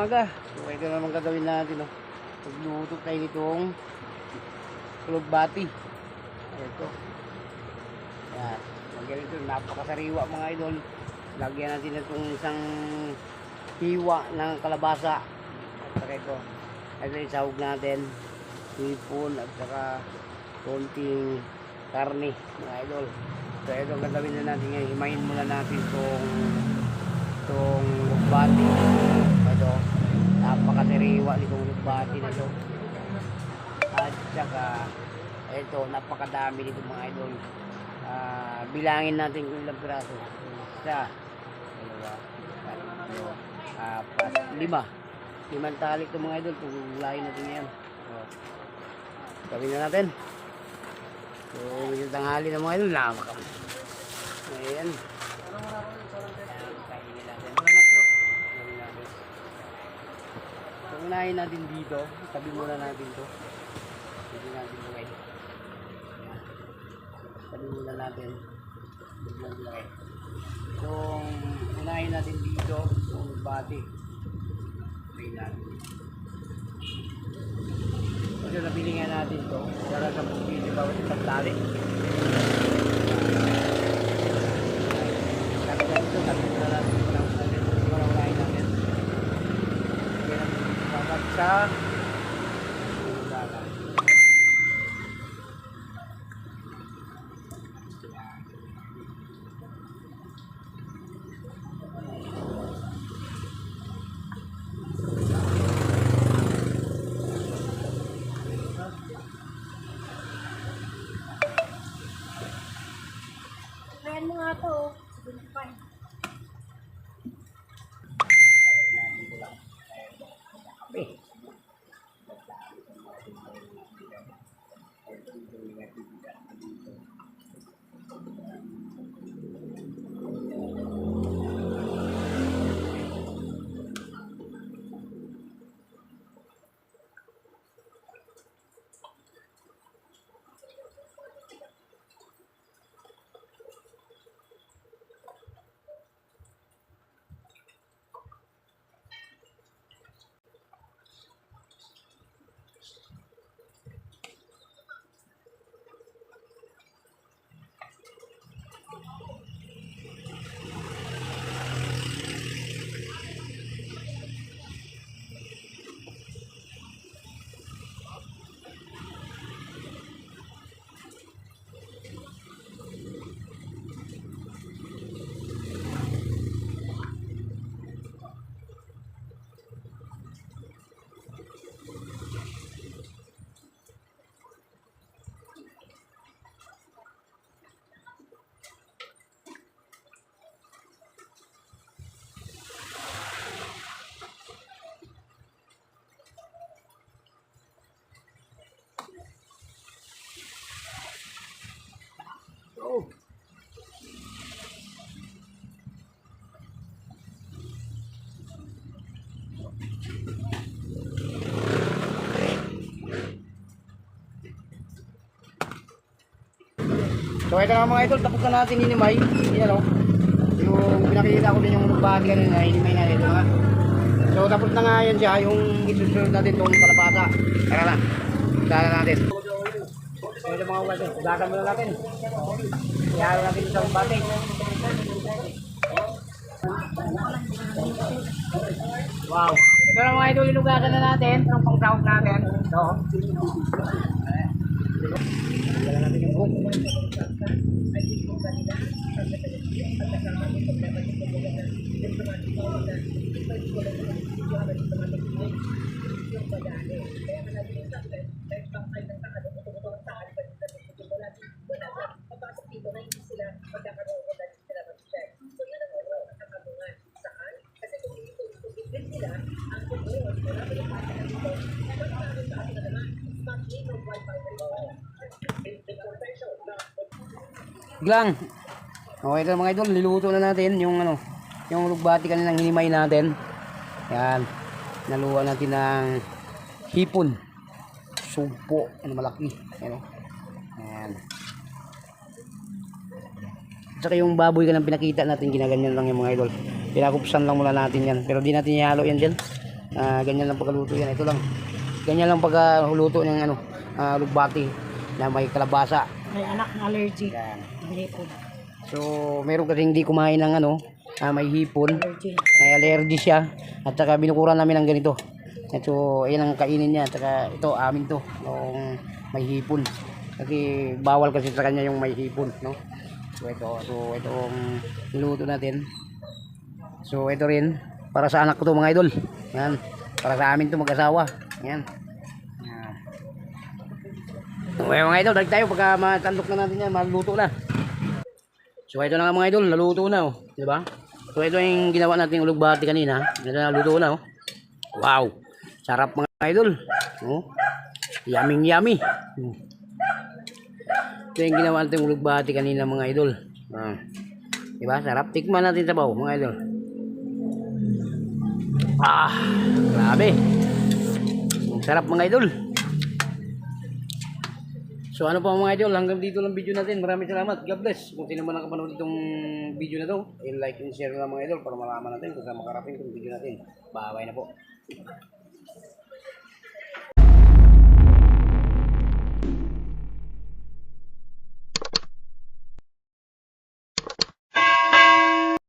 umaga. So ito naman gagawin natin, no. Magluto tayo nitong kulugbati. Ito. Yan. Lagyan ito, napakasariwa mga idol. Lagyan natin itong isang hiwa ng kalabasa. At saka ito. Ito yung sahog natin. Hipon at saka konting karne mga idol. So ito ang gagawin na natin ngayon. Himayin muna natin itong lugbati. Ito. Napakasariwa nitong lugbati na ito. At saka ito, napakadami nito mga idol. Bilangin natin kung ilang piraso. Isa, dalawa, tatlo, apat, lima. Limang tali ito mga idol. Kung gulayin natin yan. So, gawin na natin. So, yung tanghali na mga idol, namakam. Ayan. Kainin natin. So, unahin natin dito. Tabi muna natin ito. Tabi natin ito kayo. Tabi muna natin. So, unahin natin dito. Yung bati. Tabi natin. So, nabili nga natin ito. Para sa pagpili bawat isang tali. Kaya ito, tabi muna natin. Unahin natin. Kaya dapat sa Ayan mo nga to. 75. oh. So ito nga mga idol, tapos na natin hinimay. Yan o. Yung pinakita ko din yung lugbati kanina, hinimay na ito nga. So tapos na nga yan siya, yung isusunod natin itong kalabasa. Tara na, dala natin. So ito mga ugas, ugasan muna natin. Ihalo natin sa lugbati. Wow. Ito na mga idol, inugasan na natin. Itong pang-sound natin. Ito. Dala natin yung book. Biglang. Okay ito mga idol, niluto na natin yung yung lugbati kaninang hinimay natin. Yan. Naluwa natin ng hipon. Sumpo, malaki. Ayan. Ayan. Saka yung baboy ka nang pinakita natin, ginaganyan lang yung mga idol. Pinakupsan lang muna natin yan. Pero di natin ihalo yan dyan. Ganyan lang pagkaluto yan. Ito lang. Ganyan lang pagkaluto ng ano, lugbati na may kalabasa. May anak na allergy. Yan. Ang hipon. So, meron kasi hindi kumain ng ano, may hipon. Allergy. May allergy siya. At saka binukuran namin ng ganito. So, yan ang kainin niya. At saka ito, amin to. Yung may hipon. Kasi bawal kasi sa kanya yung may hipon, no? So, itong niluto natin. So, ito rin. Para sa anak ko to mga idol. Yan. Para sa amin to mag-asawa. Yan. Okay mga idol, dali tayo pagka matandok na natin yan, maluto na. So ito na nga mga idol, naluto na oh, di ba? So ito yung ginawa nating ulugbati kanina, ito na naluto na oh. Wow, sarap mga idol. Oh. Yummy. Ito yung ginawa nating ulugbati kanina mga idol. Di ba? Sarap, tikman natin sabaw mga idol. Grabe. Sarap mga idol. So ano pa mga idol, hanggang dito lang video natin. Maraming salamat. God bless. Kung sino man nakapanood itong video na to, like and share lang mga idol para malaman natin kung saan makarating itong video natin. Bye-bye na po.